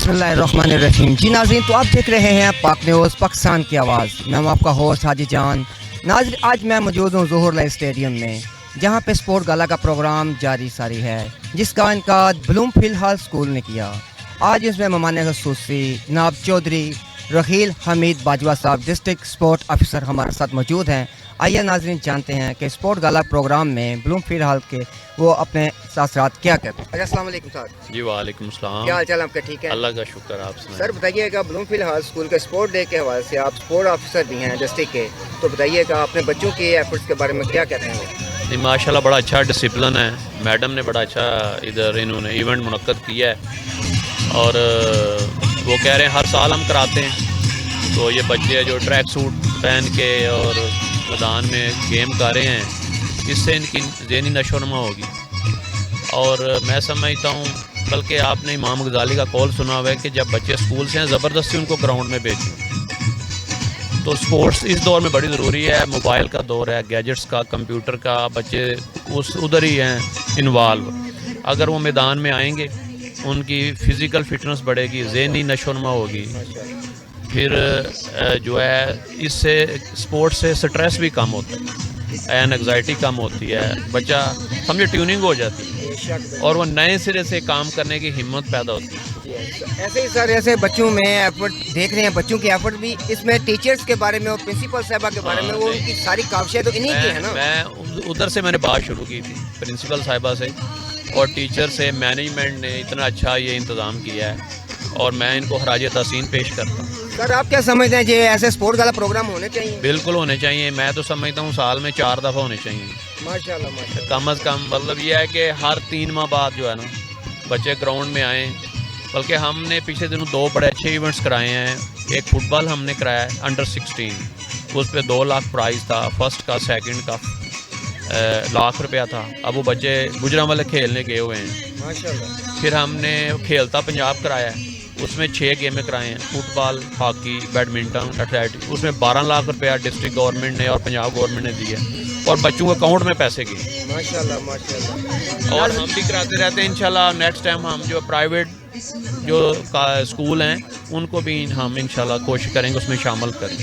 بسم اللہ الرحمن الرحیم. جی ناظرین، تو آپ دیکھ رہے ہیں پاک نیوز پاکستان کی آواز. میں ہوں آپ کا ہوسٹ حاجی جان. ناظرین، آج میں موجود ہوں ظہور لائف اسٹیڈیم میں، جہاں پہ اسپورٹ گالا کا پروگرام جاری ساری ہے، جس کا انعقاد بلوم فیلڈ ہال اسکول نے کیا. آج اس میں مہمان خصوصی جناب چودھری رخیل حمید باجوہ صاحب ڈسٹرکٹ اسپورٹ آفیسر ہمارے ساتھ موجود ہیں. آئیے ناظرین جانتے ہیں کہ اسپورٹ گالا پروگرام میں بلوم فیلڈ ہال کے وہ اپنے ساتھ ساتھ کیا کرتے ہیں. السلام علیکم سر. جی وعلیکم السلام. کیا حال چال آپ کا؟ ٹھیک ہے، اللہ کا شکر. آپ سنائیں. سر بتائیے گا بلوم فیلڈ ہال اسکول کے اسپورٹ ڈے کے حوالے سے آپ اسپورٹ آفیسر بھی ہیں ڈسٹرکٹ کے، تو بتائیے گا اپنے بچوں کے ایفرٹس کے بارے میں کیا کہتے ہیں. نہیں ماشاء اللہ بڑا اچھا ڈسپلن ہے. میڈم نے بڑا اچھا ادھر انہوں نے ایونٹ منعقد کیا ہے، اور وہ کہہ رہے ہیں ہر سال ہم کراتے ہیں. تو یہ بچے جو ٹریک سوٹ پہن کے اور میدان میں گیم کر رہے ہیں، اس سے ان کی ذہنی نشو و نما ہوگی. اور میں سمجھتا ہوں، بلکہ آپ نے امام غزالی کا قول سنا ہوا ہے کہ جب بچے اسکول سے ہیں زبردستی ان کو گراؤنڈ میں بھیجیں. تو سپورٹس اس دور میں بڑی ضروری ہے. موبائل کا دور ہے، گیجٹس کا، کمپیوٹر کا، بچے ادھر ہی ہیں انوالو. اگر وہ میدان میں آئیں گے، ان کی فزیکل فٹنس بڑھے گی، ذہنی نشو و نما ہوگی. پھر جو ہے اس سے سپورٹس سے سٹریس بھی کم ہوتا ہے، انگزائٹی کم ہوتی ہے، بچہ سمجھے ٹیوننگ ہو جاتی ہے، اور وہ نئے سرے سے کام کرنے کی ہمت پیدا ہوتی ہے. ایسے ہی سر، ایسے بچوں میں ایفرٹ دیکھ رہے ہیں، بچوں کی ایفرٹ بھی اس میں ٹیچرز کے بارے میں اور پرنسپل صاحبہ کے بارے میں، وہ ان کی ساری کاوشیں تو انہی کی ہیں نا. میں ادھر سے میں نے بات شروع کی تھی پرنسپل صاحبہ سے اور ٹیچر سے. مینجمنٹ نے اتنا اچھا یہ انتظام کیا ہے، اور میں ان کو خراج تحسین پیش کرتا ہوں. سر آپ کیا سمجھتے ہیں، یہ ایسے اسپورٹ والا پروگرام ہونے چاہیے؟ بالکل ہونے چاہیے. میں تو سمجھتا ہوں سال میں 4 دفعہ ہونے چاہیے. ماشاء اللہ ماشاء اللہ. کم از کم مطلب یہ ہے کہ ہر 3 ماہ بعد جو ہے نا بچے گراؤنڈ میں آئیں. بلکہ ہم نے پچھلے دنوں 2 بڑے اچھے ایونٹس کرائے ہیں. ایک فٹ بال ہم نے کرایا ہے انڈر 16، اس پہ 2 لاکھ پرائز تھا، فرسٹ کا سیکنڈ کا لاکھ روپیہ تھا. اب وہ بچے گجرانوالے کھیلنے گئے ہوئے ہیں. ماشاء اللہ. پھر ہم نے کھیلتا پنجاب کرایا ہے، اس میں 6 گیمیں کرائے ہیں، فٹ بال، ہاکی، بیڈمنٹن، ایتھلیٹکس. اس میں 12 لاکھ روپیہ ڈسٹرکٹ گورنمنٹ نے اور پنجاب گورنمنٹ نے دیے، اور بچوں کے اکاؤنٹ میں پیسے گئے. ماشاء اللہ ماشاء اللہ. اور ہم بھی کراتے رہتے ہیں. انشاءاللہ نیکسٹ ٹائم ہم جو پرائیویٹ جو اسکول ہیں ان کو بھی ہم انشاءاللہ کوشش کریں گے اس میں شامل کریں.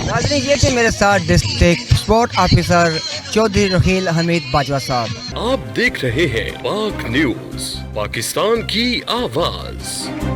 ناظرین، یہ تھے میرے ساتھ ڈسٹرکٹ اسپورٹ آفیسر چودھری رخیل حمید باجوہ صاحب. آپ دیکھ رہے ہیں پاک نیوز، پاکستان کی آواز.